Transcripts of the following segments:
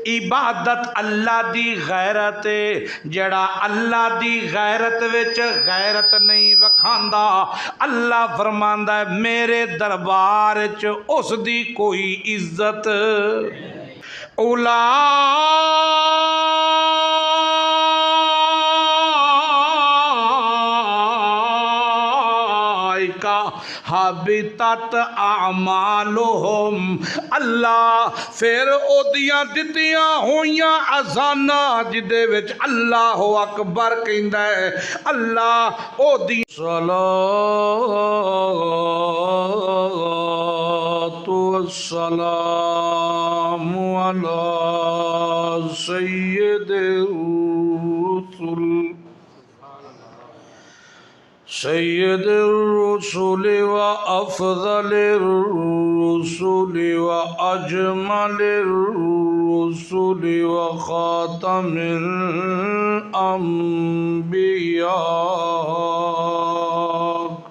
عبادت اللہ دی غیرت ہے، جڑا اللہ دی غیرت وچ غیرت نہیں وکھاندا اللہ فرماندا ہے میرے دربار وچ اس دی کوئی عزت حبطت اعمالہم اللہ پھر اودیاں دتیاں ہویاں اذاناں جدے وچ اللہ اکبر کہندا ہے اللہ اودی صلاۃ والسلام علی سید الرسل سید الرسل و افضل الرسل و اجمل الرسل و خاتم الانبیاء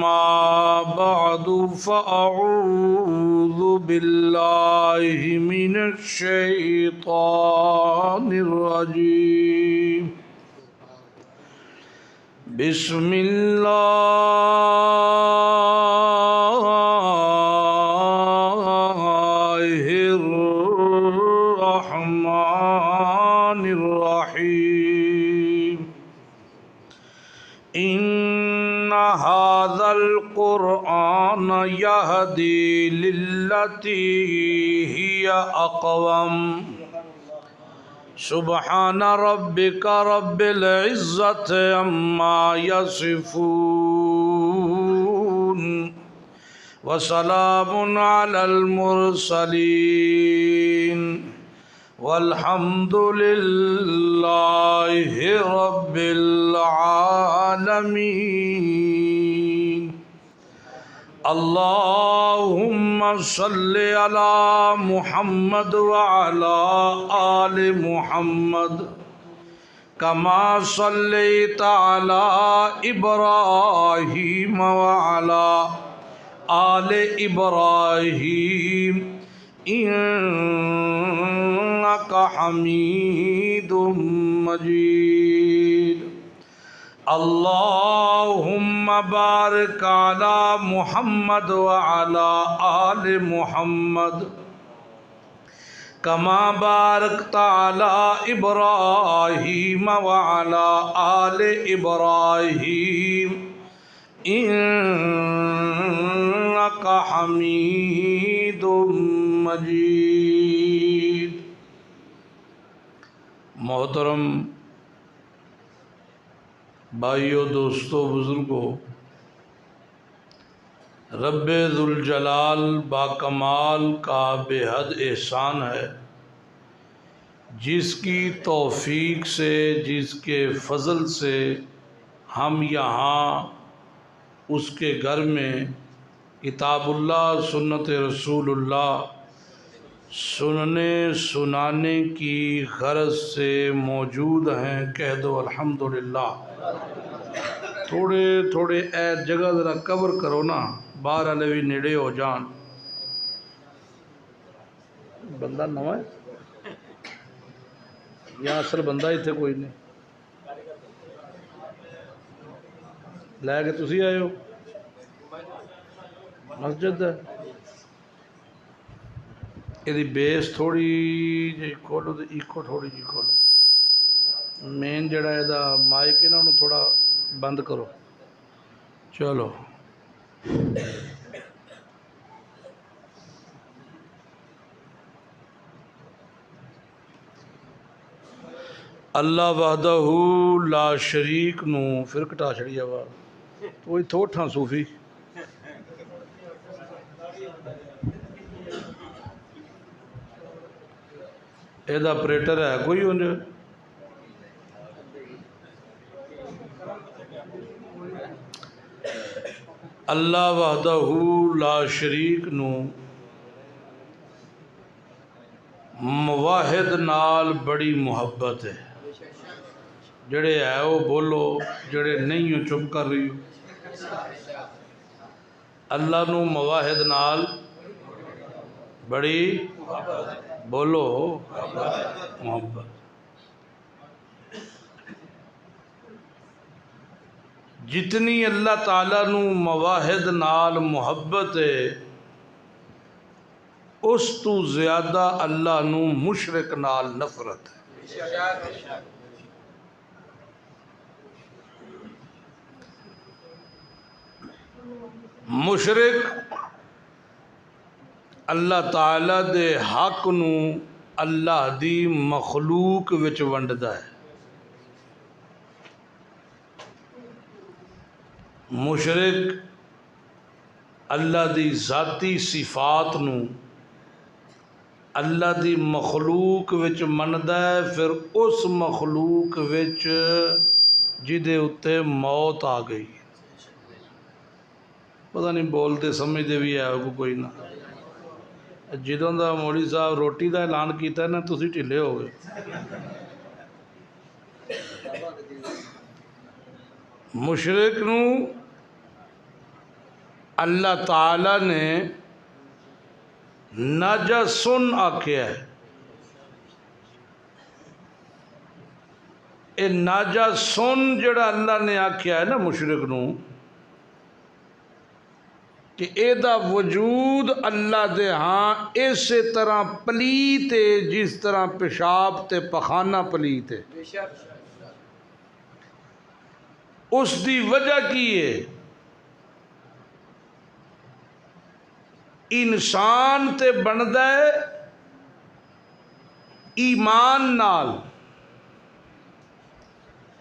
اما بعد فاعوذ باللہ من الشیطان الرجیم بسم اللہ الرحمن الرحیم ان ھذا القرآن یہدی للتی ہی اقوم سبحان ربک رب العزت عما یصفون وسلام علی المرسلین والحمد للہ رب العالمین اللہم صل علی محمد وعلی آل محمد کما صلیت علی ابراہیم وعلی آل ابراہیم انک حمید مجید اللہم بارک علی محمد وعلی آل محمد کما بارکت علی ابراہیم وعلی آل ابراہیم انک حمید مجید محترم بھائیو دوستو بزرگو رب ذوالجلال باکمال کا بے حد احسان ہے جس کی توفیق سے جس کے فضل سے ہم یہاں اس کے گھر میں کتاب اللہ سنت رسول اللہ سننے سنانے کی غرض سے موجود ہیں کہہ دو الحمدللہ تھوڑے تھوڑے اے جگہ ذرا کور کرو نا باہر والے بھی نیڑے ہو جان بندہ نواں ہے یا اصل بندہ اتنے کوئی نہیں لے کے تسی آئے ہو مسجد ہے یہ بیس تھوڑی جی کھولو تو ایکو تھوڑی جی کھولو مین جڑا یہ مائک ہے نا انہوں تھوڑا بند کرو چلو اللہ وحدہ لا شریک نو پھر کٹا چھڑی آواز وہی تھوٹھاں صوفی یہ آپریٹر ہے کوئی انج اللہ وحدہ لا شریک نو واحد نال بڑی محبت ہے جڑے ہے وہ بولو، جڑے نہیں ہو چپ کر رہی ہو۔ اللہ نو مواحد نال بڑی بولو محبت۔ جتنی اللہ تعالیٰ نو مواحد نال محبت ہے، اس تو زیادہ اللہ نو مشرک نال نفرت ہے۔ مشرک اللہ تعالیٰ دے حق نو اللہ دی مخلوق وچ ونڈدا ہے۔ مشرک اللہ دی ذاتی صفات نو اللہ دی مخلوق وچ مندا ہے، پھر اس مخلوق وچ جدے اتے موت آ گئی، پتہ نہیں بولتے سمجھتے بھی ہے کوئی نہ۔ جدوں دا مولوی صاحب روٹی دا اعلان کیتا ہے نا، تسی ٹھلے ہو گئے۔ مشرک نو اللہ تعالیٰ نے نجسن آکھیا ہے۔ اے نجسن جڑا اللہ نے آکھیا ہے نا مشرک نو، کہ اے دا وجود اللہ دے ہاں اسی طرح پلیت ہے جس طرح پیشاب تے پخانہ پلیت ہے۔ اس دی وجہ کی ہے؟ انسان تے بندا ہے ایمان نال۔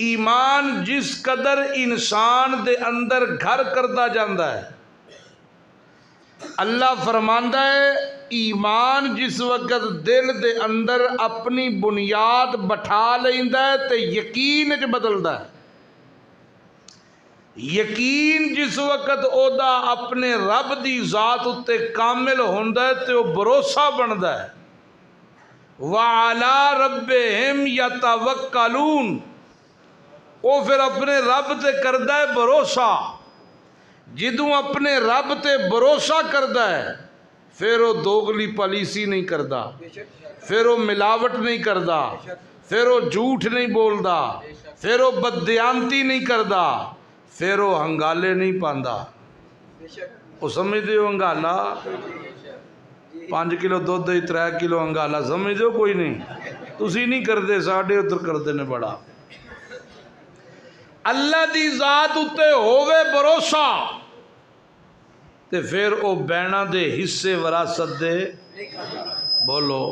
ایمان جس قدر انسان دے اندر گھر کرتا جاندہ ہے، اللہ فرماندا ہے ایمان جس وقت دل دے اندر اپنی بنیاد بٹھا لیندا ہے تے یقین وچ بدلدا ہے۔ یقین جس وقت اودا اپنے رب دی ذات اتے کامل ہوندا ہے تے وہ بھروسہ بندا ہے۔ وَعَلَىٰ رَبِّهِمْ يَتَوَكَّلُونَ، وہ پھر اپنے رب تے کردا ہے بھروسہ۔ جدوں اپنے رب تے بھروسہ کردا ہے پھر وہ دوغلی پالیسی نہیں کردا، پھر وہ ملاوٹ نہیں کردا، پھر وہ جھوٹ نہیں بولدا، پھر وہ بددیانتی نہیں کردا، پھر وہ ہنگالے نہیں پاندا۔ وہ سمجھتے ہو ہنگالا 5 کلو دودھ 3 کلو ہنگالا سمجھتے ہو؟ کوئی نہیں، تسی نہیں کردے، ساڑھے ادھر کردے نے بڑا۔ اللہ دی ذات اتے ہووے بھروسہ تے پھر او بینا دے حصے وراثت دے بولو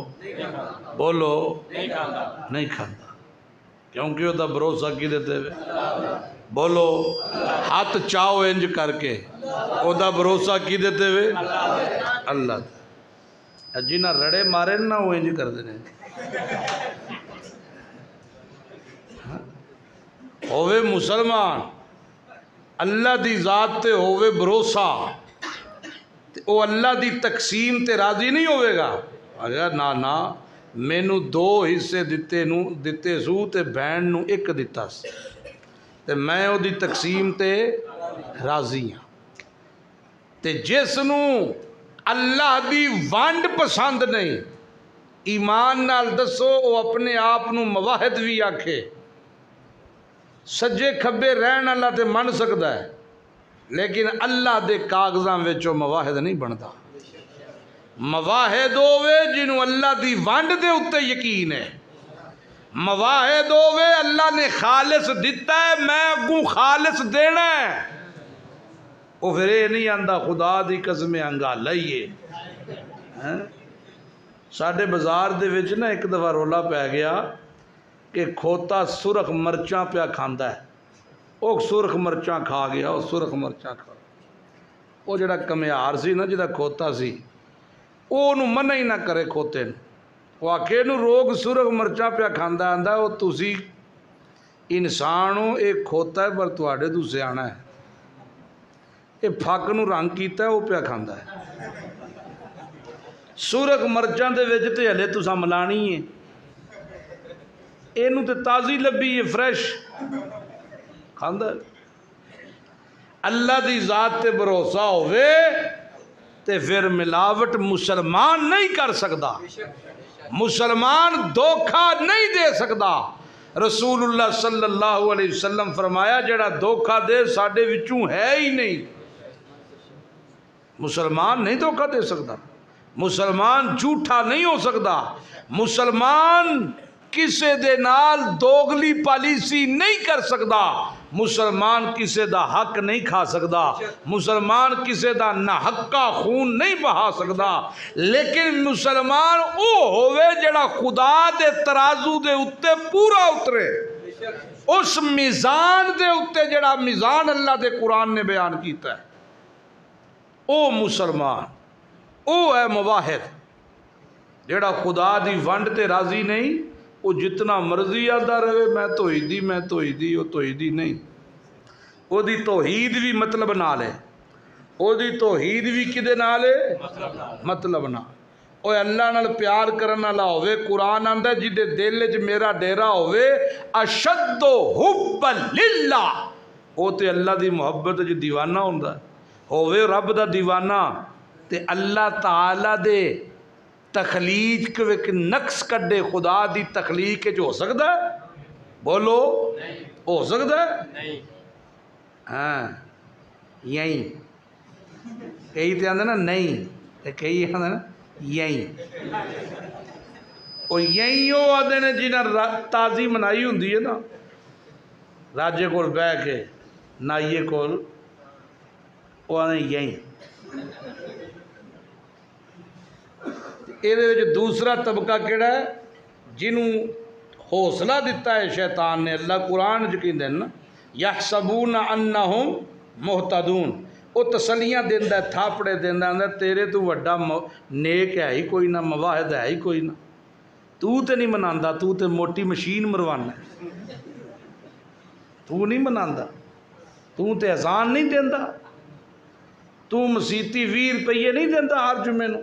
بولو نہیں کھاندا، کیونکہ او دا بھروسہ کی دیتے ہوئے بولو ہاتھ چاہو انج کر کے، او دا بھروسہ کی دیتے ہوئے اللہ دا۔ جنہ رڑے مارے نا وہ انج کر دینے، ہووے مسلمان اللہ دی ذات تے ہووے بھروسہ، او اللہ دی تقسیم تے راضی نہیں ہوئے گا۔ اگر نا مینو 2 حصے دتے سو تے بہن نو 1 دتا سی تے میں او دی تقسیم تے راضی ہاں۔ تے جس نو اللہ دی وانڈ پسند نہیں، ایمان نال دسو او اپنے آپ نو مواحد بھی آکھے، سجے کھبے رہن اللہ تے من سکتا ہے، لیکن اللہ دے کاغذاں وچوں مواحد نہیں بنتا۔ مواحد ہووے جنہوں اللہ دی وانڈ دے اتے یقین ہے، مواحد ہووے اللہ نے خالص دیتا ہے میں اگوں خالص دینا ہے، وہ پھر یہ نہیں آندا خدا دی قسم انگالا ہی ہے۔ ساڈے بازار دے وچ نا ایک دفعہ رولا پہ گیا کہ کھوتا سرخ مرچاں پیا کھاندا ہے، وہ سرخ مرچاں کھا گیا، وہ سرخ مرچاں کھا گیا۔ وہ جڑا کمیار سی نا جڑا کھوتا سی، وہ انہوں منع ہی نہ کرے کھوتے نے، وہ آکھے نو روگ سرخ مرچاں پیا کھاندا آندا وہ تسی انسان ہو، ایک کھوتا ہے پر تواڈے تو سیانا ہے، یہ پھک نو رنگ کیتا ہے وہ پیا کھاندا ہے۔ سرخ مرچاں دے وچ تے ہلے تساں ملانی ہے، اینو تے تازی لبی ہے فریش کھاندا اللہ دی ذات تے بھروسہ ہوئے تے پھر ملاوٹ مسلمان نہیں کر سکتا، مسلمان دھوکھا نہیں دے سکتا۔ رسول اللہ صلی اللہ علیہ وسلم فرمایا جڑا دھوکھا دے ساڈے وچوں ہے ہی نہیں۔ مسلمان نہیں دھوکھا دے سکتا، مسلمان جھوٹا نہیں ہو سکتا، مسلمان کسے دے نال دوگلی پالیسی نہیں کر سکتا، مسلمان کسے دا حق نہیں کھا سکتا، مسلمان کسے دا ناحقہ خون نہیں بہا سکتا، لیکن مسلمان او ہوئے جڑا خدا دے ترازو دے اتے پورا اترے، اس میزان دے اتے جڑا میزان اللہ دے قرآن نے بیان کیتا ہے، او مسلمان او ہے موحد جڑا خدا دی ونڈ تے راضی نہیں، وہ جتنا مرضی آدھا رہے میں توحیدی وہ توحیدی نہیں، وہ دی توحید بھی مطلب نال ہے، وہ دی توحید بھی کدے نال ہے مطلب نال، وہ اللہ نال پیار کرنا لا ہوئے، قرآن آندہ جدے دل وچ میرا ڈیرا ہوئے اشد حب للہ، وہ تے اللہ دی محبت جو دیوانہ ہوندہ ہوئے رب دا دیوانہ تے اللہ تعالی دے تخلیق ایک نقص کڈے خدا دی تخلیق جو ہو سکتا ہے؟ بولو ہو سکتا ہے؟ ہاں یہیں کئی تے آندے نا نہیں، کئی آندے نا یہیں، وہ یہیں وہ آندے نے جنہاں تازی منائی ہوندی ہے نا راجے کول بہ کے نائیے کول، وہ آندے یہیں۔ یہ دوسرا طبقہ کیڑا ہے جنہوں حوصلہ دیتا ہے شیطان نے، اللہ قرآن یقین دینا یحسبون انہم مہتدون، وہ تسلیاں دیندہ ہے، تھاپڑے دیندہ ہے، تیرے تو وڈا نیک ہے ہی کوئی نہ، مواحد ہے ہی کوئی نہ، تو تے نہیں مناندا، تو تے موٹی مشین مروانا ہے، تو نہیں مناندا، تو تے اذان نہیں دیندہ، تو مسیتی 20 روپیے نہیں دیندہ ہر جمعے نو،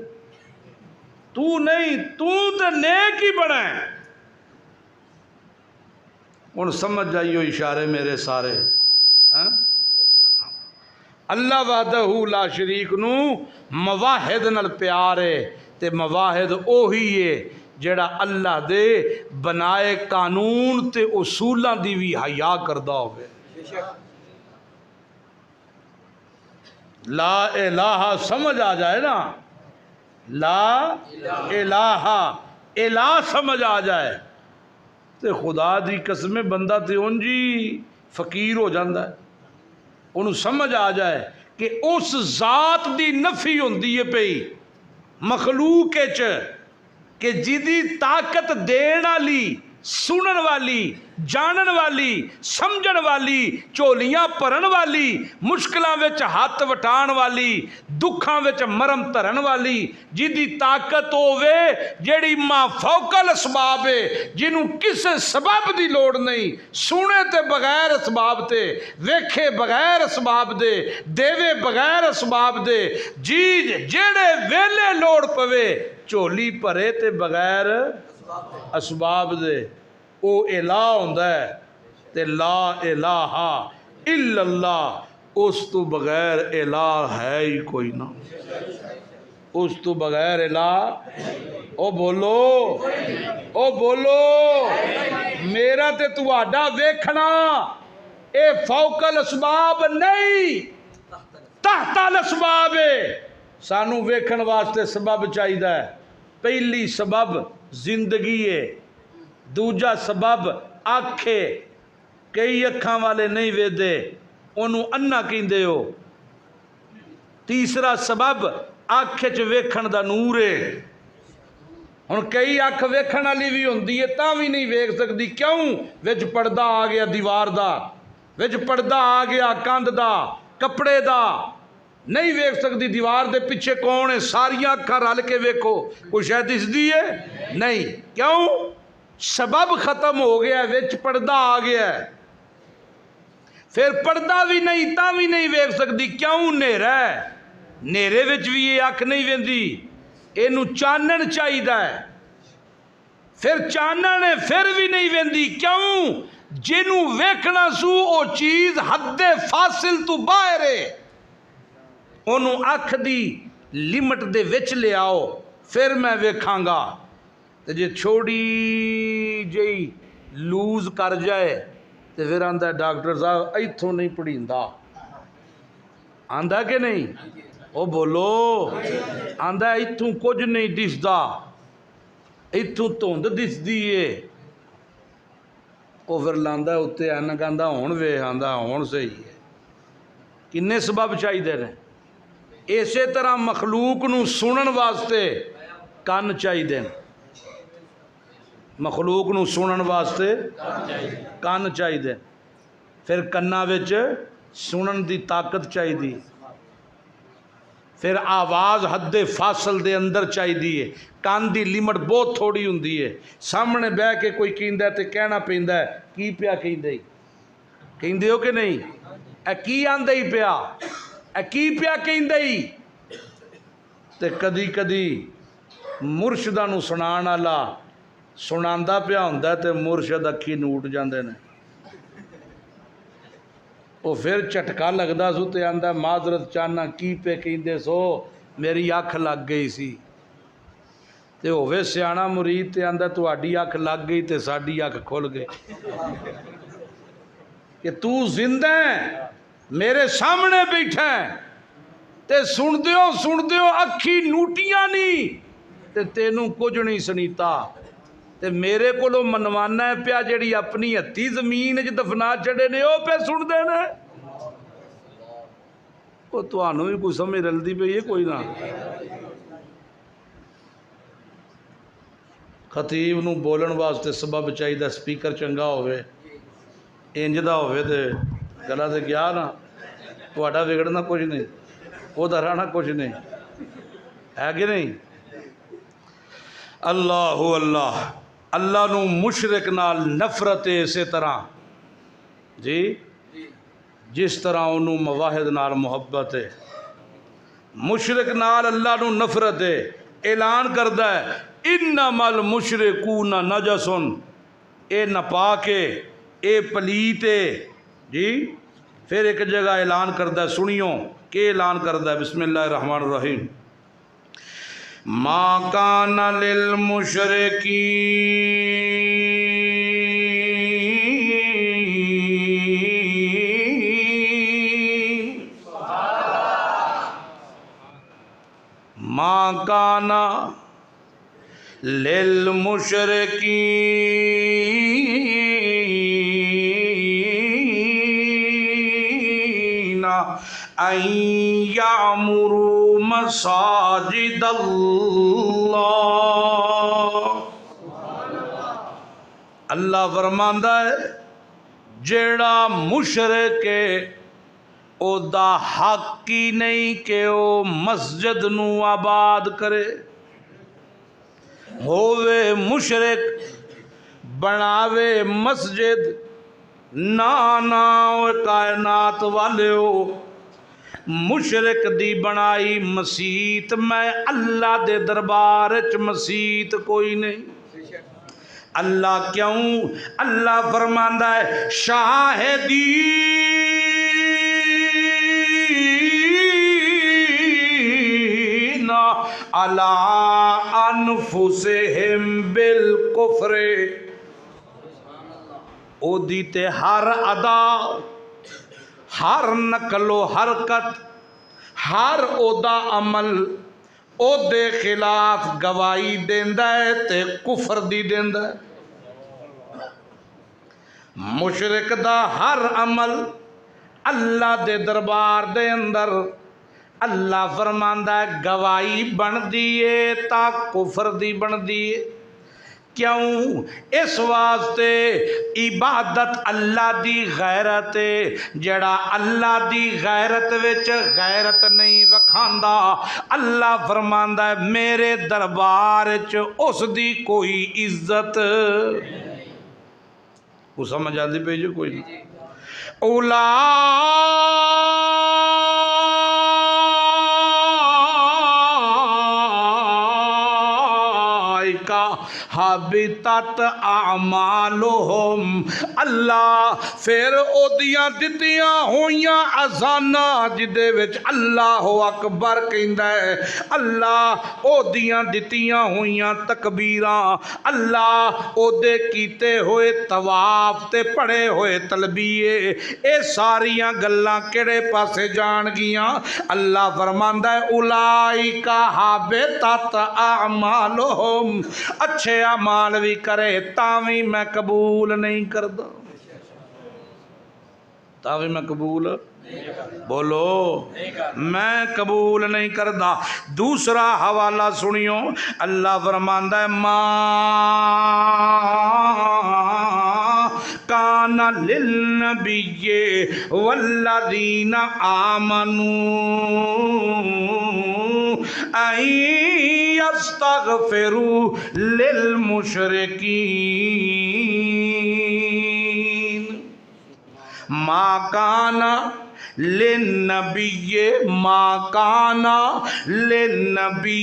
تو نہیں، تو تے نیک ہی بنا ہے۔ ان سمجھ جائیو اشارے میرے سارے، اللہ وحدہ لا شریک نو مواحد نال پیار ہے، تے مواحد اوہی ہے جڑا اللہ دے بنائے قانون تے اصولاں دی بھی حیا کردہ ہوئے۔ لا الہ سمجھ آ جائے نا، لا الہ الہ سمجھ آ جائے تے خدا دی قسم بندہ تے انجی فقیر ہو جاندہ ہے، انہوں سمجھ آ جائے کہ اس ذات دی نفی ہوندی ہے پئی مخلوق اچ کہ جدی طاقت دین والی، سنن والی، جانن والی، سمجھن والی، چولیاں پرن والی، مشکلاں وچ ہاتھ وٹان والی، دکھاں وچ مرم ترن والی، جدی طاقت ہووے جیڑی ماں فوق الاسباب ہے، جنہوں کسے سبب دی لوڑ نہیں، سنے تے بغیر اسباب تے، ویکھے بغیر اسباب دے، دیوے بغیر اسباب دے، جی جیڑے ویلے لوڑ پوے چولی پرے تے بغیر اسباب دے، او الہ ہوندہ ہے تے لا الہ الا اللہ، اس تو بغیر الہ ہے ہی کوئی نہ، اس تو بغیر الہ، او بولو میرا تے تہاڈا ویکھنا اے فوق الاسباب نہیں تحت الاسباب ہے، سانو ویکھن واسطے سبب چاہیدہ ہے، پہلی سبب زندگی ہے، دوجا سبب آنکھے، کئی اکھاں والے نہیں ویدے انہوں انا کہندے ہو، تیسرا سبب آنکھے چ ویکھن دا نور ہے، ہن کئی اکھ ویکھن والی بھی ہوندی ہے تاں بھی نہیں ویکھ سکدی، کیوں؟ وچ پردہ آ گیا دیوار دا، وچ پردہ آ گیا کندھ دا، کپڑے دا، نہیں ویکھ سکتی دیوار دے پیچھے کون ہے، ساریاں اکھاں رل کے ویکھو کوئی شاید دسدی ہے نہیں، کیوں؟ سبب ختم ہو گیا ہے، وچ پردہ آ گیا ہے، پھر پردہ بھی نہیں تاں بھی نہیں ویکھ سکتی، کیوں؟ نیرا ہے، نیرے وچ بھی یہ اکھ نہیں ویندی، اینو چانن چاہیدہ ہے، پھر چانن ہے پھر بھی نہیں ویندی، کیوں؟ جنوں ویکھنا سو او چیز حد فاصل تو باہر ہے، انہوں اکھ دی لمٹ دے وچ لے آؤ پھر میں ویکھاں گا۔ تے جے چھوڑی جئی لوز کر جائے تے پھر آندا ہے ڈاکٹر صاحب ایتھوں نہیں پڑھیندا، آندا کہ نہیں؟ او بولو، آندا ہے ایتھوں کچھ نہیں دسدا، ایتھوں دھند دسدی ہے۔ وہ پھر لاندا ہے اتنے اینک، آندا ہون وے، آندا ہون صحیح ہے۔ کنے سبب چاہیے نے؟ اسی طرح مخلوق نو سنن واسطے کن چاہیے، مخلوق نو سنن واسطے کن چاہیے، پھر کناں وچ سنن دی طاقت چاہیے، پھر آواز حد فاصل دے اندر چاہیے، کان دی لمٹ بہت تھوڑی ہوندی ہے، سامنے بہ کے کوئی کہندا ہے تے کہنا پیندا ہے کی پیا کہندے، کہندے ہو کہ نہیں؟ اے کی آندے ہی پیا، اے کی پیا کہندے ہی؟ تے کدی کدی مرشداں نو سنان والا سناندا پیا ہوندا ہے تے مرشد اکھی نوٹ جاندے نے، وہ پھر جھٹکا لگدا سو تے آندا معذرت چاہنا کی پہ کہندے سو، میری اکھ لگ گئی سی۔ تے ہووے سیاںا مرید تے آندا تہاڈی اکھ لگ گئی تے ساڈی اکھ کھل گئی، کہ تو زندہ ہے میرے سامنے بیٹھا ہے تے سن دیو اکھی نوٹیاں نہیں تے تینوں کچھ نہیں سنیتا، تے میرے کولو منوانا ہے پیا جڑی اپنی ہتھی زمین وچ دفنا چھڑے نے او پہ سن دے نے۔ او تانوں بھی کوئی سمجھ رلدی پئی ہے کوئی نہ؟ خطیب نو بولن واسطے سبب چاہیے، سپیکر چنگا ہوئے، انج دا ہوئے تے گلا تے گیا نا، تہاڈا بگڑنا کچھ نہیں، وہ رہنا کچھ نہیں ہے کہ نہیں؟ اللہ اللہ، اللہ نو مشرک نال نفرت ہے اسی طرح جی جس طرح انہوں مواحد نال محبت ہے، مشرک نال اللہ نو نفرت ہے، اعلان کردا ہے انما المشرکون نجس، اے ناپاک ہے، اے پلیت ہے جی۔ پھر ایک جگہ اعلان کردا ہے، سنیو کہ اعلان کردا ہے، بسم اللہ الرحمن الرحیم، ما کان للمشرکین ما کان للمشرکین ان یعمروا مساجد اللہ، اللہ فرماندا ہے جیڑا مشرک ہے او دا حق ہی نہیں کہ او مسجد نو آباد کرے، ہووے مشرک بناوے مسجد، نانا کائنات والے ہو مشرک دی بنائی مسیت، میں اللہ دے دربار وچ مسیت کوئی نہیں۔ اللہ کیوں؟ اللہ فرماندا ہے شاہدی علی انفسہم بالکفر، او دیتے ہر ادا، ہر نقل و حرکت، ہر او دا عمل او دے خلاف گواہی دیندا ہے تے کفر دی دیندا ہے۔ مشرک دا ہر عمل اللہ دے دربار دے اندر اللہ فرماندا ہے گواہی بن دیئے تا کفر دی بن دیئے، کیوں؟ اس واسطے عبادت اللہ دی غیرت ہے، جڑا اللہ دی غیرت وچ غیرت نہیں وکھاندا اللہ فرماندا ہے میرے دربار وچ اس دی کوئی عزت، وہ سمجھ آندی پئی جو کوئی اولا اولائکا حبطت اعمالہم، اللہ پھر اودیاں دتیاں ہویاں اذاناں جدے وچ اللہ اکبر کہندا ہے، اللہ اودیاں دتیاں ہویاں تکبیراں، اللہ اودے کیتے ہوئے طواف تے پڑھے ہوئے تلبیے، اے ساریاں گلاں کیڑے پاسے جان گیاں؟ اللہ فرماندا ہے اولائکا حبطت اعمالہم، اچھے اعمال بھی کرے تاوی میں قبول نہیں کردا، تاوی میں قبول بولو میں قبول نہیں کردا۔ دوسرا حوالہ سنیو، اللہ فرماندا ہے ما کان للنبی والذین آمنوا ان یستغفروا للمشرکین، ما کان للنبی، ما کان للنبی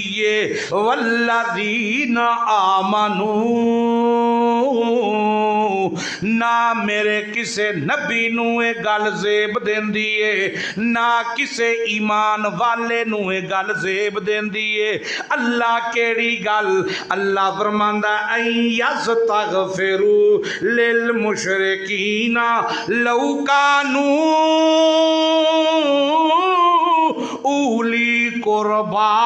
والذین آمنوا، نہ میرے کسے نبی نو اے گل زیب دیندی ہے، نہ کسے ایمان والے نو اے گل زیب دیندی ہے۔ اللہ کیڑی گل؟ اللہ فرماندا ہے ان یستغفروا للمشرکین لو کانوا اولی قربا،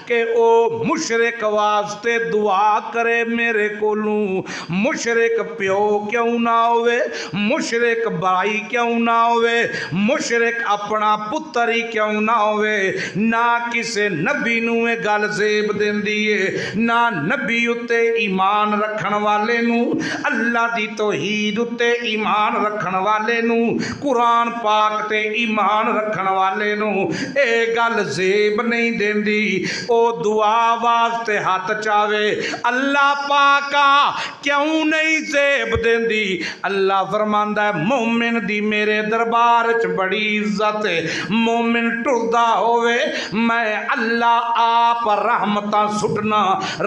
کہ او مشرک واسطے دعا کرے میرے کولوں، مشرک پیو کیوں نہ ہوئے، مشرک بھائی کیوں نہ ہوئے، مشرک اپنا پتر ہی کیوں نہ ہوئے، نہ کسے نبی نو اے گل زیب دیندی ہے، نہ نبی اتے ایمان رکھن والے نو، اللہ دی توحید اتے ایمان رکھن والے نو، قرآن پاک تے ایمان رکھن والے نو اے گل زیب نہیں دیندی، او دعا واسطے ہاتھ چاوے اللہ پاکا کیوں نہیں زیب دیندی؟ اللہ فرماندا ہے مومن دی میرے دربار چ بڑی عزت ہے، مومن ٹردا ہوئے میں اللہ آپ رحمتاں سٹنا،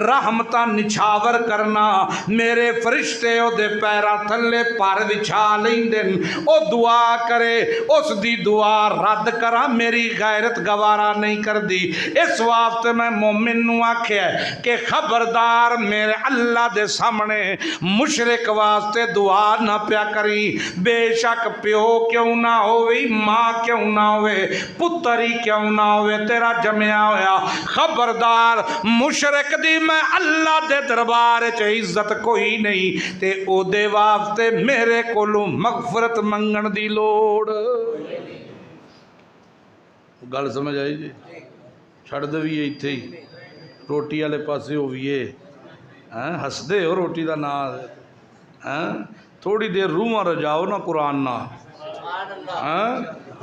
رحمتاں نچھاور کرنا، میرے فرشتے او دے پیراں تھلے پر بچھا لیندن، او دعا کرے اس دی دعا رد کرا میری غیرت گوارا نہیں کر دی۔ اس واسطے میں مومن نو آکھیا ہے کہ خبردار میرے اللہ دے سامنے مشرک واسطے دعا نہ پیا کری، بے شک پیو کیوں نہ ہوئی، ماں کیوں نہ ہوئے، پتر ہی کیوں نہ ہوئے تیرا جمعہ ہویا، خبردار مشرک دی میں اللہ دے دربار چ عزت کوئی نہیں، تے او دے واسطے میرے کولوں مغفرت منگن دی لوڑ۔ گل سمجھ آئی جی؟ چھڑ دویے ایتھے ہی روٹی والے پاسے ہوئیے، ہس دے ہو روٹی دا نام، تھوڑی دیر روح رجاؤ نا قرآن نا،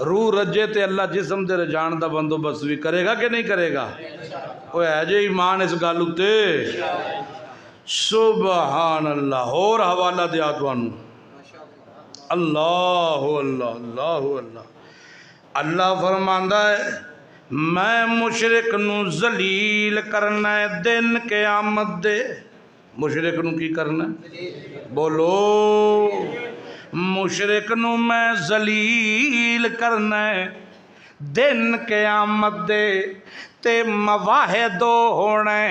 روح رجے تے اللہ جسم دے رجان دا بندوبست بھی کرے گا کہ نہیں کرے گا؟ وہ ہے جے ایمان اس گل اتے، سبحان اللہ۔ اور حوالہ دیا توانو، اللہ اللہ اللہ اللہ، اللہ فرماندا ہے میں مشرک نو ذلیل کرنا ہے دن قیامت دے، مشرک نو کی کرنا ہے بولو، مشرک نو میں ذلیل کرنا ہے دن قیامت دے، تے مواہدو ہونے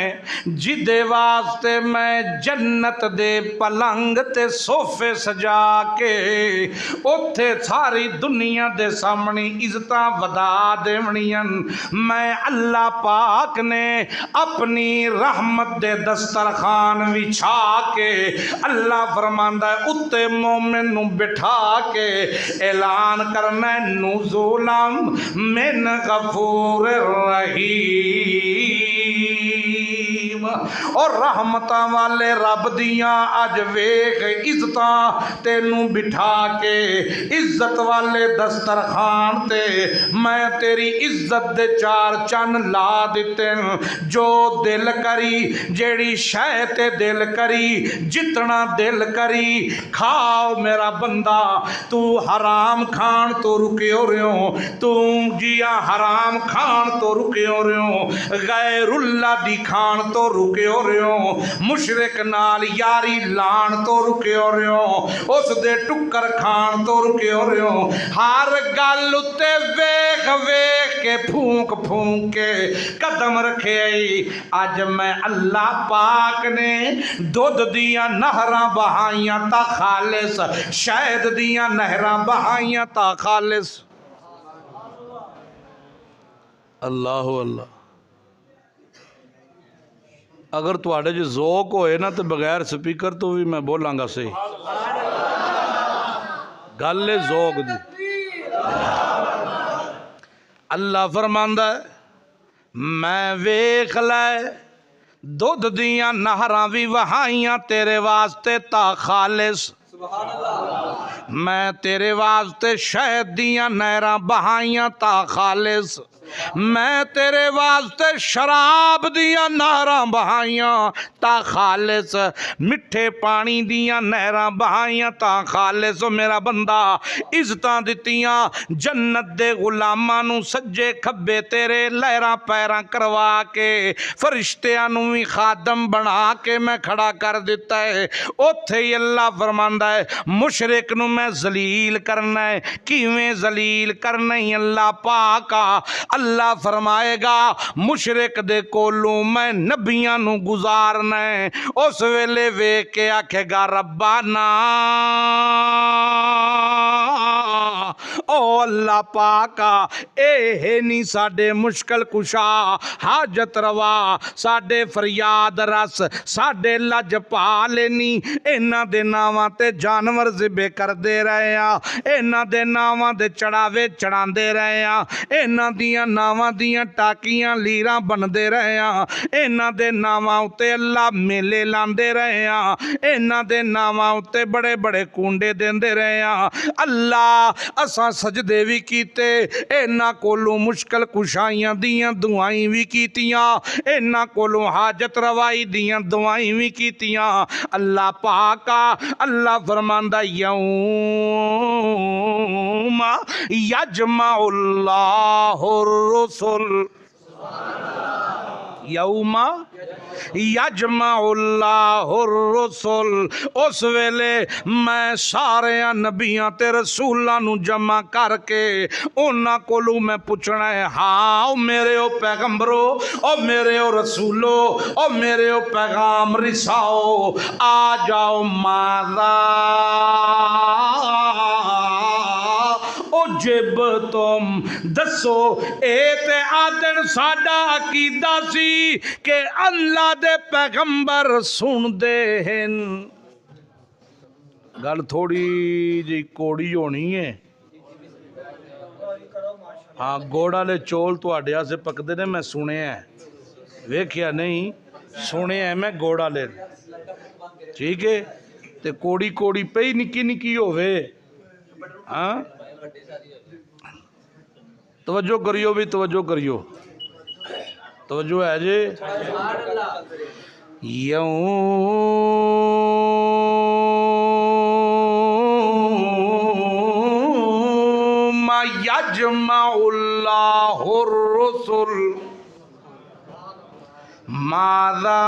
جدے واسطے میں جنت دے پلنگ تے صوفے سجا کے اتھے ساری دنیا دے سامنے عزتاں ودا دیونیاں، میں اللہ پاک نے اپنی رحمت دے دسترخوان وچھا کے، اللہ فرماندا ہے اتے مومن نو بٹھا کے اعلان کرنا ہے نزولا من غفور رحیم، اور رحمتاں والے رب دیاں اج ویکھ عزتاں تینوں بٹھا کے عزت والے دسترخوان تے میں تیری عزت دے چار چن لا دیتے، جو دل کری جیڑی شے تے دل کری جتنا دل کری کھاؤ میرا بندہ، تو حرام کھان تو رکے ہو رہے ہو، تو جیا حرام کھان تو رکے ہو رہے ہو، غیر اللہ دی کھان تو رکے ہو رہے ہو، مشرک نال یاری لان تو رکے ہو رہے ہو، اس دے ٹکر کھان تو رکے ہو رہے ہو، ہر گل اتے ویکھ ویکھ کے پھونک پھونک کے قدم رکھے آئی۔ اج میں اللہ پاک نے دودھ دیاں نہراں بہائیاں تا خالص، شہد دیاں نہراں بہائیاں تا خالص۔ اللہ اللہ۔ اگر تواڈے جو ذوق ہوئے نا تو بغیر سپیکر تو بھی میں بولاں گا صحیح، گل ذوق دی۔ اللہ فرماندا ہے میں ویکھ لے دودھ دیاں نہراں بھی وہائیاں تیرے واسطے تا خالص، میں تیرے واسطے شہد دیاں نہراں بہائیاں تا خالص، میں تیرے واسطے شراب دیاں نہراں بہائیاں تا خالص، مٹھے پانی دیاں نہراں بہائیاں تا خالص۔ میرا بندہ عزتاں دتیاں جنت دے غلاماں نو سجے کھبے تیرے لہراں پیراں کروا کے، فرشتیاں نو بھی خادم بنا کے میں کھڑا کر دیتا ہے۔ اوتھے ہی اللہ فرماندا ہے مشرک نو میں ذلیل کرنا ہے۔ کیویں ذلیل کرنا ہے اللہ پاکا؟ اللہ فرمائے گا مشرک دے کولوں میں نبیاں نو گزارنا ہے، اس ویلے ویکھ کے آکھے گا ربانا او اللہ پاکا اے ہے نہیں ساڈے مشکل کشا، حاجت روا، ساڈے فریاد رس، ساڈے لج پا لینی، اینا دے ناواں تے جانور ذبح کر دے رہے ہیں، اینا دے ناواں دے چڑھاوے چڑھان دے رہے ہیں، اینا دیاں ناواں دیاں ٹاکیاں لیراں بن دے رہے ہیں، اینا دے ناواں اتے اللہ میلے لاندے رہے ہیں، اینا دے ناواں اتے بڑے بڑے کونڈے دیندے رہے ہیں۔ اللہ اساں سجدے بھی کیتے، اینا کولوں مشکل کشائیاں دیاں دعائیں بھی کیتیاں، اینا کولوں حاجت روائی دیاں دعائیں بھی کیتیاں۔ اللہ پاکا اللہ فرماندہ یوم یجمع اللہ الرسل، یوم یجمع اللہ الرسل، اس ویلے میں سارے نبیاں تے رسولاں نو جمع کر کے انہاں کولوں میں پوچھنا ہے، ہاں او میرے او پیغمبرو، او میرے او رسولو، او میرے او پیغام رساؤ، آ جاؤ ماذا جب تم دسو، اے تے آدن ساڈا عقیدہ سی کہ اللہ دے پیغمبر سن دے ہن۔ گل تھوڑی جی کوڑی ہونی ہے، ہاں گوڑ والے چول تواڈے واسطے پکدے نے، میں سنے ہیں، ویکھیا نہیں سنے ہیں میں گوڑ والے، ٹھیک ہے تے کوڑی کوڑی پئی نکی نکی ہووے، ہاں توجہ کریو بھی توجہ کریو، توجہ ہے جی۔ یوم یجمع اللہ الرسل ماذا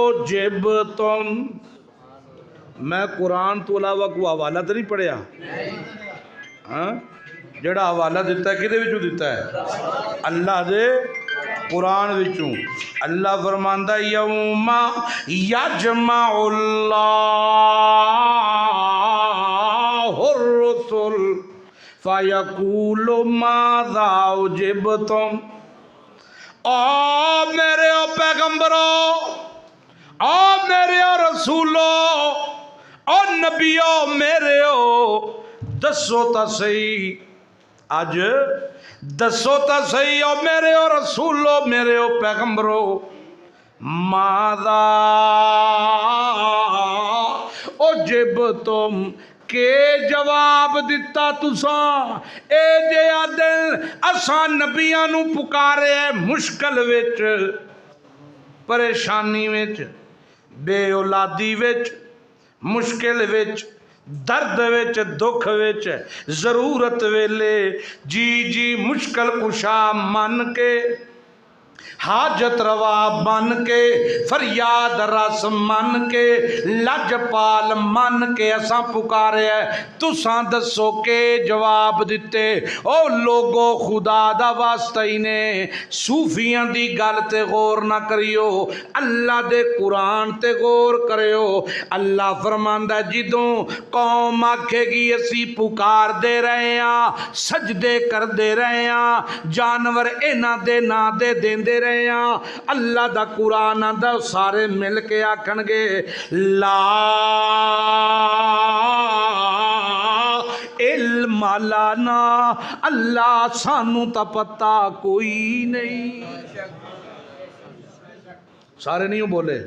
اجبتم۔ میں قرآن تو علاوہ کو حوالہ تو نہیں پڑھیا، ہاں جڑا حوالہ دیتا ہے کدے وچوں دیتا ہے؟ اللہ دے قرآن وچوں۔ اللہ فرماندا یوم یجمع اللہ الرسل فیقول ماذا اجبتم۔ او میرے او پیغمبرو، او میرے او رسولو، او نبیو میرے او، دسو تا صحیح، اج دسو تا صحیح، او میرے او رسولو میرے او پیغمبرو، ماذا اجبتم، کہ جواب دیتا تساں؟ اے جے آدن اساں نبیاں نو پکارے مشکل وچ، پریشانی وچ، بے اولادی وچ، مشکل وچ، درد وچ، دکھ وچ، ضرورت ویلے، جی جی مشکل کشا من کے حاجت روا بن کے فریاد رس من کے لجپال من کے اساں پکارے ہے تساں دسو کے جواب دیتے او لوگو خدا دا واسطہ ہی نے صوفیاں دی گل تے غور نہ کریو اللہ دے قرآن تے غور کریو اللہ فرماندا جدوں قوم آکھے گی اسی پکار دے رہے ہاں سجدے کر دے رہے ہاں جانور انہاں دے نا دے دیندے رہے اللہ دا قرآن آندا سارے مل کے آکھن گے لا علم لنا اللہ سانو تا پتہ کوئی نہیں سارے نہیں بولے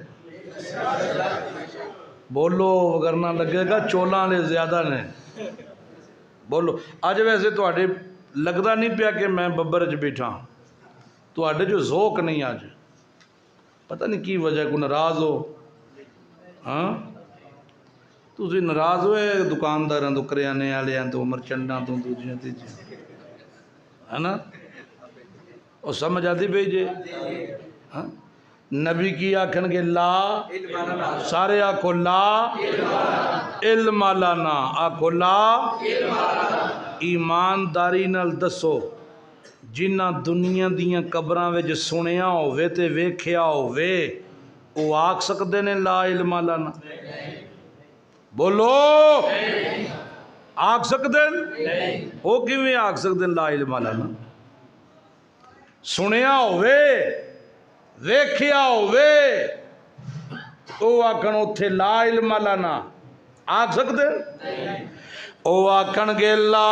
بولو وگرنا لگے گا چولاں لے زیادہ نے بولو اج ویسے تواڈے لگدا نہیں پیا کہ میں ببر چ بیٹھا تواڈے جو ذوق نہیں آج پتہ نہیں کی وجہ کو ناراض ہو ہاں تسی ناراض ہوئے دکانداراں تو کریانے والےاں تو مرچنڈاں تو دوجیاں تیجیاں ہے نا او سمجھ آتی پئی جے ہاں نبی کی آکھن گے لا سارے آکھو لا علم لنا آکھو لا ایمانداری نال دسو جنہ دنیا دیاں قبراں وچ سنیا ہووے تے ویکھیا ہووے او آکھ سکدے نے لا علم لنا بولو آکھ سکدے او کیویں آکھ سکدے لا علم لنا سنیا ہووے ویکھیا ہووے او آکھن اوتھے لا علم لنا آکھ سکدے او آکھن گے لا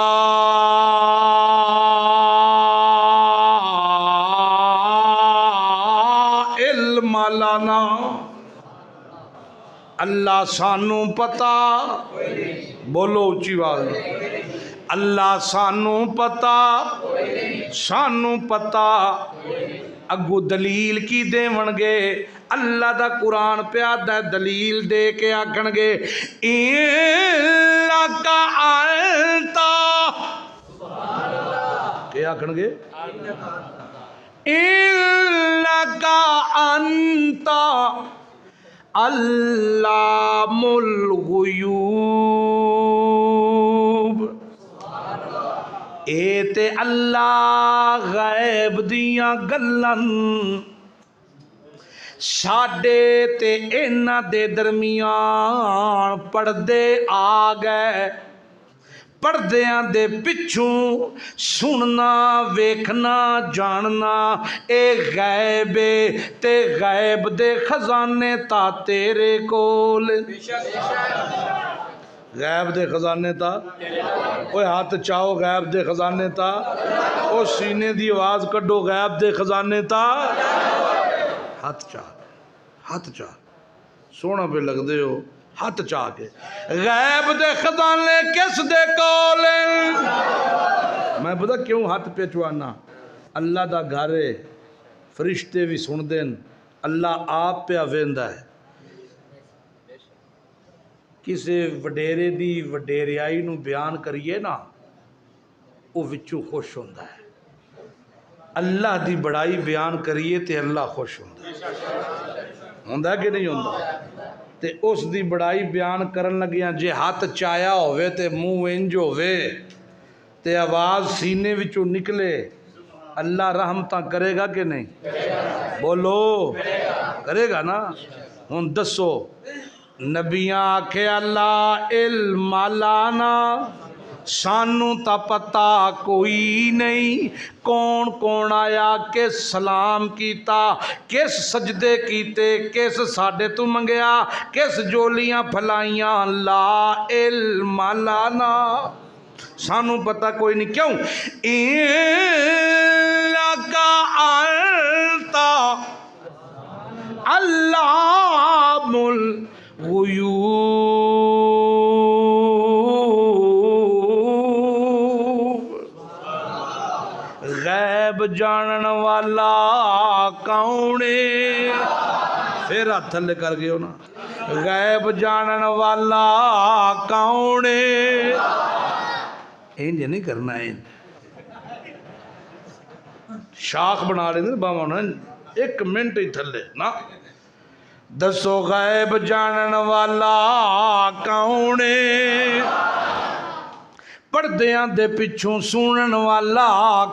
علم لنا اللہ سانو پتا بولو اچھی بات اللہ سانو پتا اگو دلیل کی دیون گے اللہ دا قرآن پیادہ دلیل دے کے آکھن گے لَکَ أَنْتَ کیا آکھن گے لَکَ أَنْتَ علام الغیوب اے تے اللہ غیب دیاں گلن ساڈے تے انہاں دے درمیان پردے آ گئے پردیاں دے پچھوں سننا ویکھنا جاننا اے غیب تے غیب دے خزانے تا تیرے کول غیب دے خزانے تا اوے ہاتھ چاہو غیب دے خزانے تا او سینے دی آواز کڈو غیب دے خزانے تا ہاتھ چاہ سونا پہ لگ دے ہو ہاتھ چاہ کے غیب دے خزانے کس دے کول میں پتہ کیوں ہاتھ پہ چوانا اللہ دا گھارے فرشتے بھی سن دین اللہ آپ پہ ویندا ہے کسے وڈیرے دی وڈیریائی نو بیان کریے نا او وچوں خوش ہوندا ہے اللہ دی بڑائی بیان کریے تے اللہ خوش ہوندا کہ نہیں ہوندا تے اس دی بڑائی بیان کرن لگیاں جے ہاتھ چایا ہوئے تے منہ انج ہوئے تے آواز سینے وچوں نکلے اللہ رحمتاں کرے گا کہ نہیں بولو کرے گا نا ہن دسو نبیاں آکھے اللہ علم لانا سانو تا پتا کوئی نہیں کون کون آیا کس سلام کیتا کس سجدے کیتے کس ساڈے تو منگیا کس جولیاں پھلائیاں لا علم لانا سانو پتا کوئی نہیں کیوں لَکَ أَنْتَ علام الغیوب غیب جانن والا کونے پھر ہاتھ تھلے کر گئے ہو نا غیب جانن والا کونے انج نہیں کرنا ہے شاخ بنا لیں باواں نا ایک منٹ ہی تھلے نا دسو غیب جانن والا کون ہے پردیاں دے پچھوں سنن والا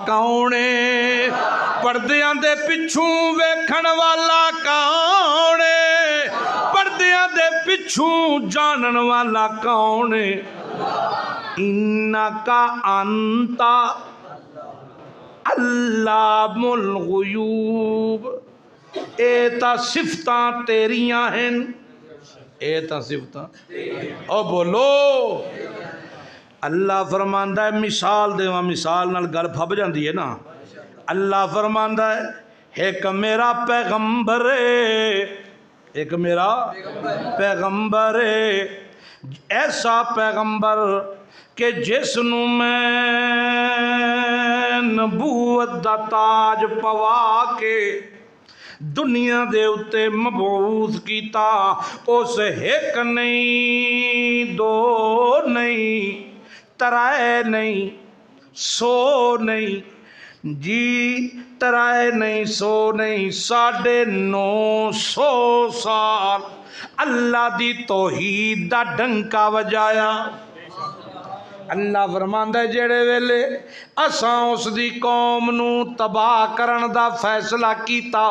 کون ہے پردیاں دے پچھوں ویکھن والا کون ہے پردیاں دے پچھوں جانن والا کون ہے انکا انتا علام الغیوب اے تا صفتاں تیریاں ہیں اے تا صفتاں او بولو اللہ فرماندا ہے مثال دیواں مثال نال گل پھب جاندی ہے نا اللہ فرماندا ہے ایک میرا پیغمبر ہے ایک میرا پیغمبر ہے ایسا پیغمبر کہ جس نوں میں نبوت دا تاج پوا کے دنیا دے اتے مبعوث کیتا اس ایک نہیں دو نہیں ترائے نہیں سو نہیں جی ترائے نہیں سو نہیں 950 سال اللہ دی توحید دا ڈنکا وجایا اللہ فرماندا ہے جڑے ویلے اساں اس دی قوم نو تباہ کرن دا فیصلہ کیتا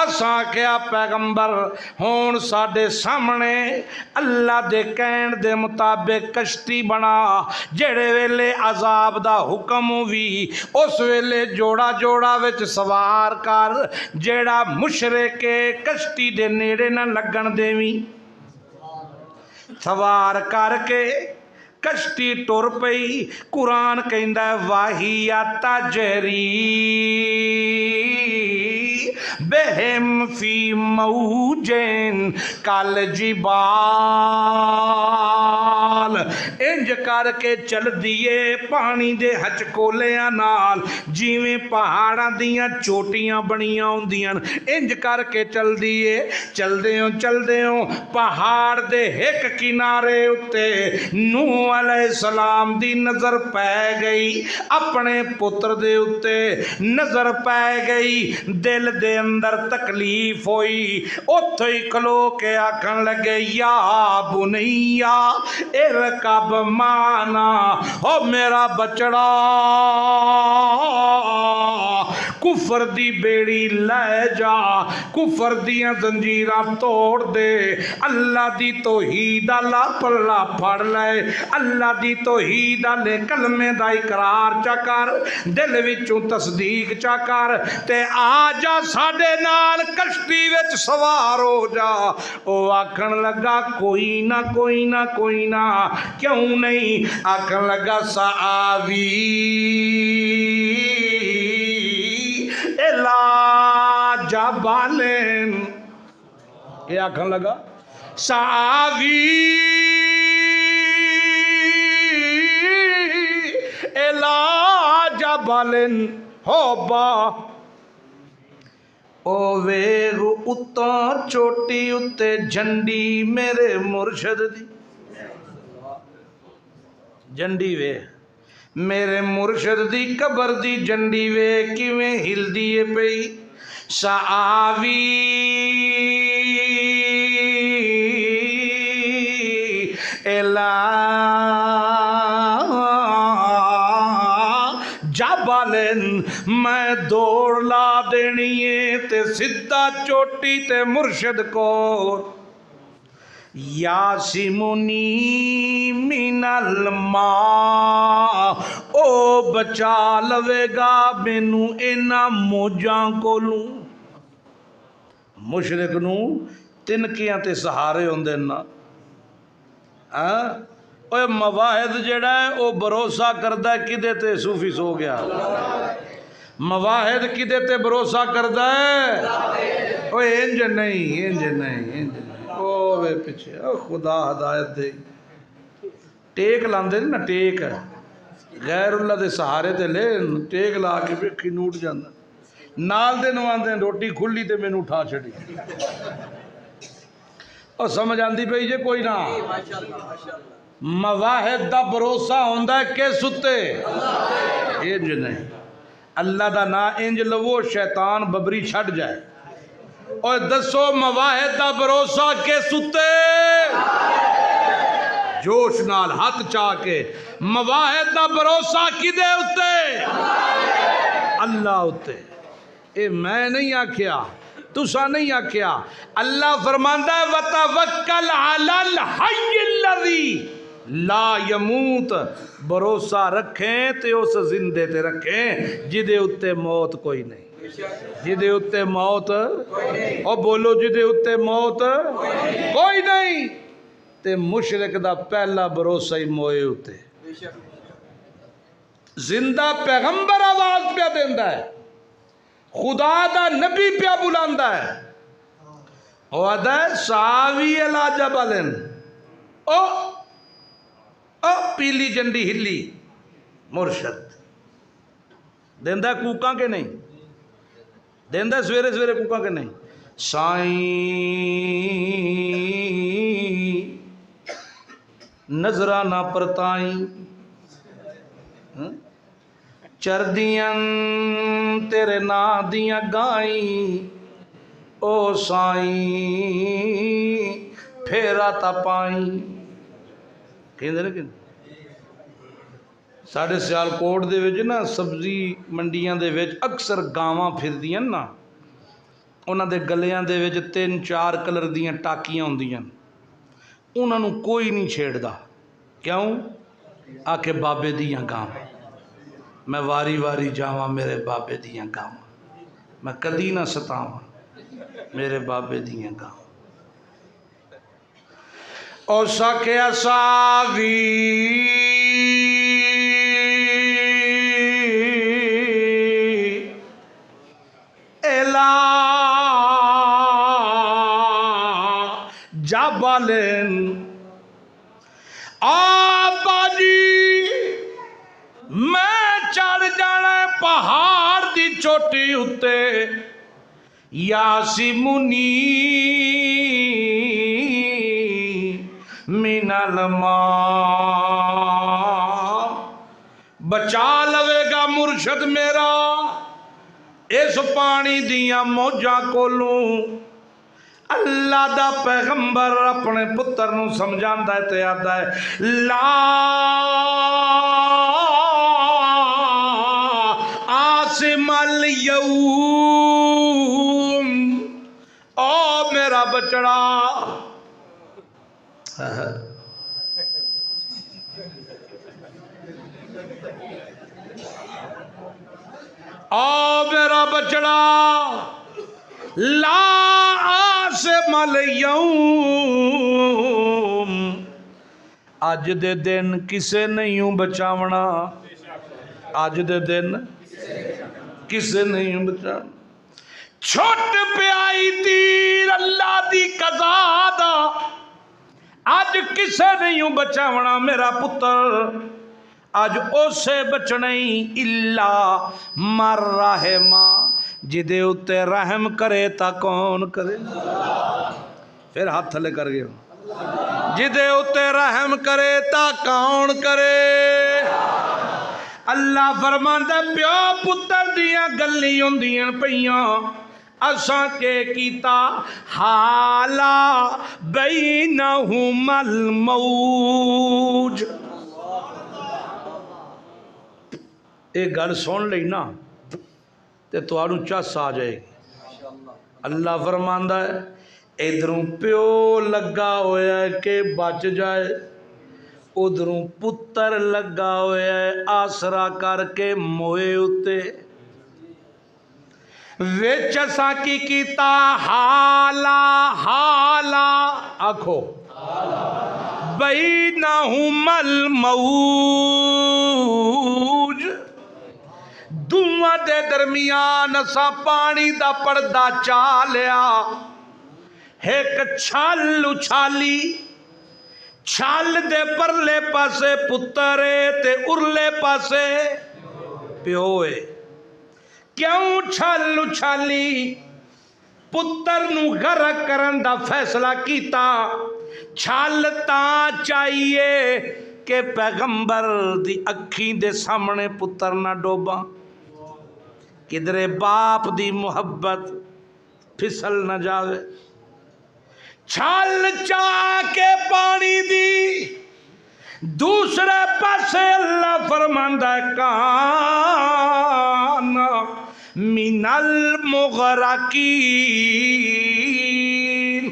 اساں کیا پیغمبر ہون ساڈے سامنے اللہ دے کہن دے مطابق کشتی بنا جڑے ویلے عذاب دا حکم ہوئی اس ویلے جوڑا جوڑا وچ سوار کر جیڑا مشرک کشتی دے نیڑے نہ لگن دیویں سوار کر کے کشتی ٹر پئی قرآن کہندا ہے واہیا تجری بہم فی موجین کل جبال انج کر کے چل دیے پانی دے ہچکولیاں نال جیویں پہاڑاں دیاں چوٹیاں بنیاں ہوندیاں انج کر کے چل دیے چلدیوں پہاڑ دے ایک کنارے اتے نوح علیہ السلام دی نظر پے گئی اپنے پتر دے اتے نظر پے گئی دل دے اندر تکلیف ہوئی اتھے ہی کھلو کے آکھن لگے یا بنیا ارکب مانا او میرا بچڑا کفر دی بیڑی لے جا کفر دیاں زنجیراں توڑ دے اللہ دی توحید دا پلا پھڑ لے اللہ دی توحید دے کلمے دا اقرار چا کر دل وچوں تصدیق چا کر تے آ جا ساڈے نال کشتی وچ سوار ہو جا او آکھن لگا کوئی نہ کیوں نہیں آکھن لگا سآوی الا جبالن یہ آکھن لگا سآوی الا جبالن ہو با او ویگ اتاں چوٹی اتے جھنڈی میرے مرشد دی جھنڈی وے میرے مرشد دی قبر دی جھنڈی وے کیویں ہلدی ہے پئی سآوی الا جبالن میں دوڑ لا دینی ہے تے سدھا چوٹی تے مرشد کو یاسمنی من الماء او بچا لوے گا مینوں انہاں موجاں کولوں مشرک نوں تنکیاں تے سہارے ہوندے نا اوے مواحد جڑا ہے او بھروسہ کردا ہے کدے تے صوفی سو گیا مواحد کدے تے بھروسہ کردا ہے اوے انج نہیں او وے پیچھے او خدا ہدایت دے ٹیک لاندے نا ٹیک غیر اللہ دے سہارے تے لے ٹیک لا کے ویکھی نوٹ جاندا نال دے نواندے روٹی کھلی تے مینوں اٹھا چھڑی اور سمجھ آندی پئی جے کوئی نہ مواحد دا بھروسہ ہوندا ہے کس اتے انج نہیں اللہ دا نا انج لو شیطان ببری چھڑ جائے. اور دسو مواہد دا بھروسہ کے ستے جوش نال ہاتھ چاہ کے مواہد دا بھروسہ کدے اتے اللہ اتے. اے میں نہیں آکھیا تسا نہیں آکھیا. اللہ فرماندا ہے وتوکل علی الحی الذی لا یموت. بھروسہ رکھیں تے اس زندے تے رکھیں جدے اتے موت کوئی نہیں. جدے اتے موت اور بولو جدے اتے موت کوئی نہیں. تے مشرک دا پہلا بھروسہ ہی موئے اتے. زندہ پیغمبر آواز پہ دیندا ہے, خدا دا نبی پہ بلاندا ہے. وعدہ ساوی علی جبل او پیلی جنڈی ہلی مرشد دیندا ہے کوکاں کے نہیں دیندا ہے سویرے سویرے کوکاں کے نہیں. سائیں نظرانہ پرتائیں چردیاں تیرے نا دیاں گائیں او سائیں پھیرا تا پائیں. کہیں دے لیکن ساڑھے سیالکوٹ دے وچ نا سبزی منڈیاں دے وچ اکثر گاواں پھر دیاں نا انہاں دے گلیاں دے وچ 3-4 کلر دیاں ٹاکیاں ہوندیاں انہاں نو کوئی نہیں چھیڑدا. کیوں؟ آکے بابے دیاں گاواں میں واری واری جاواں میرے بابے دیاں گاواں میں کدی نہ ستاواں میرے بابے دیاں گاواں. او سکے ساوی الا جبلن آبا جی میں چڑھ جانا پہاڑ دی چوٹی اتے یاسمنی من الماء بچا لوے گا مرشد میرا اس پانی دیاں موجاں کولوں. اللہ دا پیغمبر اپنے پتر نو سمجھاندا ہے تے آندا ہے لا عاصم اليوم او میرا بچڑا او میرا بچڑا لا عاصم اليوم اج دے دن کسے نہیں بچاونا. اج دے دن کسے نہیں بچاونا. چھٹ پہ آئی تیر اللہ دی قضا دا اج کسے نہیں بچاونا میرا پتر. اج اسے بچنئی اللہ مر رحمہ جدے اتے رحم کرے تا کون کرے. پھر ہاتھ تھلے کر گئے جدے اتے رحم کرے تا کون کرے. اللہ فرماندا پیو پتر دیاں گلی ہوندیاں پیاں اساں کے کیتا حالا بینہم الموج. ایک گل سن لئی نا تے تواڈوں چس آ جائے گی. اللہ فرماندا ہے ادھروں پیو لگا ہویا ہے کہ بچ جائے ادھروں پتر لگا ہویا ہے آسرا کر کے موئے اتے. وچ اساں کی کیتا حالا حالا آکھو بینہم الموج دوواں دے درمیان اساں پانی دا پردہ چا لیا. ایک چھال اچھالی چھال دے پرلے پاسے پترے تے ارلے پاسے پیوئے. کیوں چھال اچھالی پتر نو غرق کرن دا فیصلہ کیتا. چھال تاں چاہیے کہ پیغمبر دی اکھیں دے سامنے پتر نہ ڈوبا. کدرے باپ دی محبت پھسل نہ جاوے چھال چا کے پانی دی دوسرے پاسے اللہ فرماندا ہے کان من المغرقین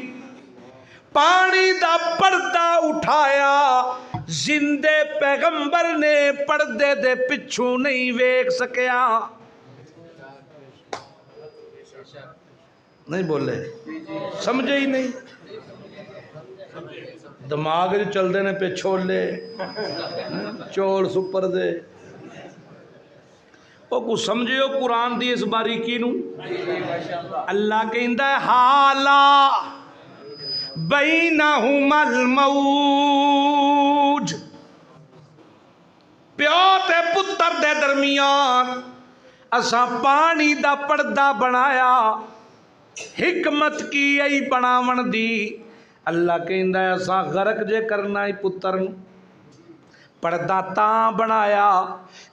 پانی دا پردہ اٹھایا زندے پیغمبر نے پردے دے پچھوں نہیں ویکھ سکیا نہیں بولے سمجھے ہی نہیں دماغ جو چل دے نے پہ چھولے چول سپر دے او کو سمجھے ہو قرآن دی اس باریکی نو اللہ کہندہ ہے حالا بینہم الموج پیو تے پتر دے درمیان اساں پانی دا پردہ بنایا حکمت کی ای بناون دی اللہ کہندہ ہے اساں غرق جے کرنا ہی پتر نو پردہ تاں بنایا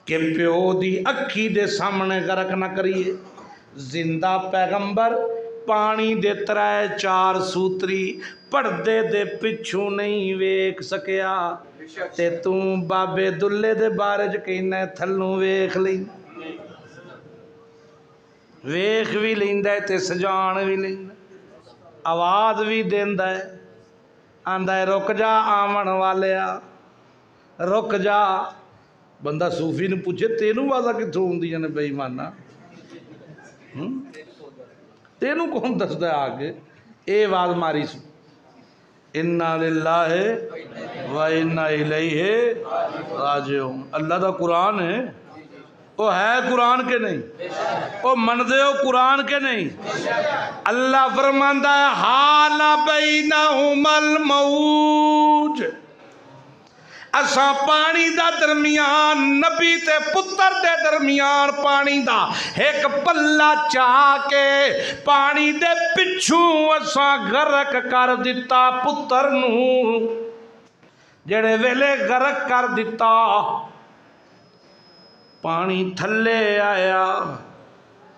کہ پیو دی اکھی دے سامنے غرق نہ کریے زندہ پیغمبر پانی دے ترائے چار سوتری پردے دے پچھوں نہیں ویکھ سکیا تے توں بابے دلے دے بارے جو کہنا ہے تھلوں ویکھ لیں ویکھ بھی لیندہ ہے تے سجان بھی لیندہ آواز بھی دیندہ ہے آندہ ہے رک جا آمن والیا رک جا بندہ صوفی نے پوچھے تینوں وعدہ کتھوں ہوندی جانے بے ایمانہ تینوں کون دستا ہے آگے اے واز ماری سو اِنَّا لِلَّهِ وَإِنَّا إِلَيْهِ راجعون اللہ دا قرآن ہے وہ ہے قرآن کے نہیں وہ مندے ہو قرآن کے نہیں اللہ فرماندہ ہے حال بینہم الموج اساں پانی دا درمیان نبی تے پتر دے درمیان پانی دا ایک پلہ چاہ کے پانی دے پچھوں اساں غرق کر دیتا پتر نو جڑے ویلے غرق کر دیتا پانی تھلے آیا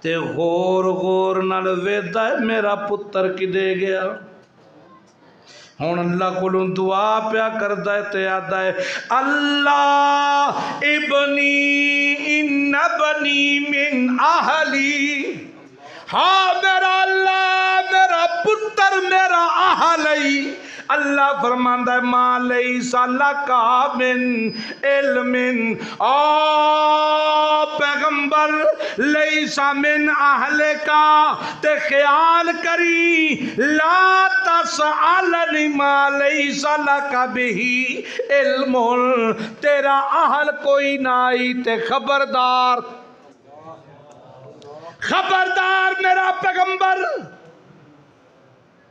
تے غور غور نال ویدا ہے میرا پتر کدے گیا ہون اللہ کو دعا پیا کردا ہے تے آدا ہے اللہ ابنی ان ابنی من اہلی ہاں میرا اللہ میرا پتر میرا اہلی اللہ فرماندا ہے ما لیس لکا من علم پیغمبر لیس من اہل کا تے خیال کری لا تسألنی ما لیس لکا بہی علم تیرا اہل کوئی نائی تے خبردار میرا پیغمبر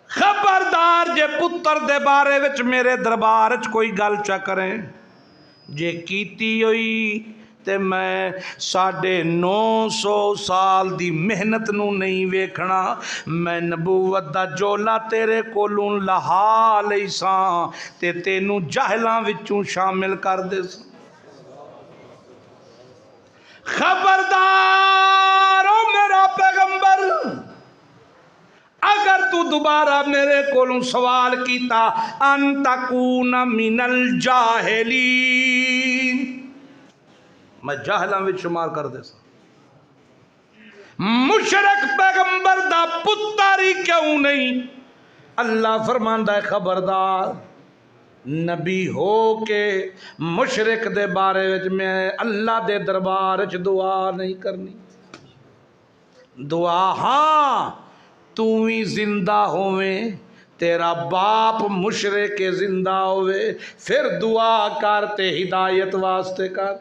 خبردار جے پتر دے بارے وچ میرے دربار وچ کوئی گل چا کریں جے کیتی ہوئی تے میں 950 سال دی محنت نو نہیں ویکھنا میں نبوت دا جولا تیرے کولوں لہا لئی ساں تے تینوں جاہلاں وچوں شامل کر دے ساں خبردار او میرا پیغمبر اگر تو دوبارہ میرے کولوں سوال کیتا ان تکون من الجاہلین میں جاہلاں وچ شمار کر دے سا مشرک پیغمبر دا پتر ہی کیوں نہیں اللہ فرماندا ہے خبردار نبی ہو کے مشرک دے بارے وچ میں اللہ دے دربار وچ دعا نہیں کرنی دعا ہاں تو ہی زندہ ہوئے تیرا باپ مشرک زندہ ہوئے پھر دعا کرتے ہدایت واسطے کر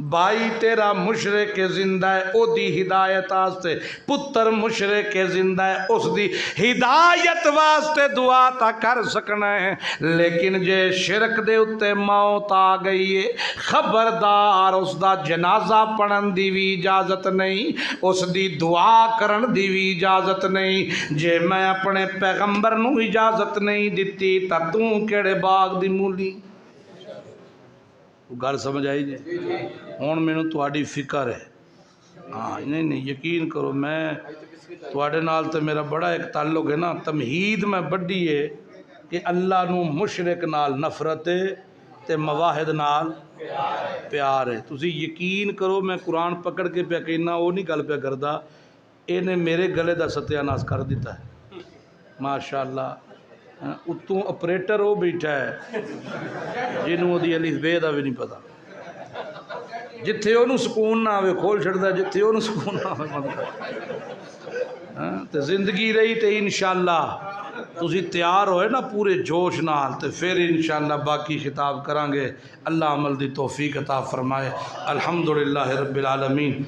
بھائی تیرا مشرک زندہ ہے او دی ہدایت واسطے پتر مشرک زندہ ہے اس دی ہدایت واسطے دعا تا کر سکنا ہے لیکن جے شرک دے اتے موت آ گئی ہے خبردار اس دا جنازہ پڑھن دی بھی اجازت نہیں اس دی دعا کرن دی بھی اجازت نہیں جے میں اپنے پیغمبر نو اجازت نہیں دیتی تا توں کیڑے باغ دی مولی گل سمجھ آئی جی ہوں مینوں تہاڈی فکر ہے ہاں نہیں یقین کرو، میں تواڈے نال تے میرا بڑا ایک تعلق ہے نا، تمہید میں بڑی ہے کہ اللہ نو مشرک نال نفرت ہے تے مواحد نال پیار ہے۔ تسی یقین کرو میں قرآن پکڑ کے پیا کہنا، وہ نہیں گل پیا کردا، اینے میرے گلے دا ستیہ ناس کر دیتا ہے ماشاءاللہ۔ اتوں اپریٹر وہ بیٹھا ہے جنہوں دی الف بے دا بھی نہیں پتا، جتھے انہوں سکون نہ آوے کھول چھڑدا، جتھے انہوں سکون نہ آوے بند کر۔ تے زندگی رہی تے انشاءاللہ تسی تیار ہوئے نا پورے جوش نال، تے پھر انشاءاللہ باقی خطاب کرانگے۔ اللہ عمل دی توفیق عطا فرمائے۔ الحمدللہ رب العالمین۔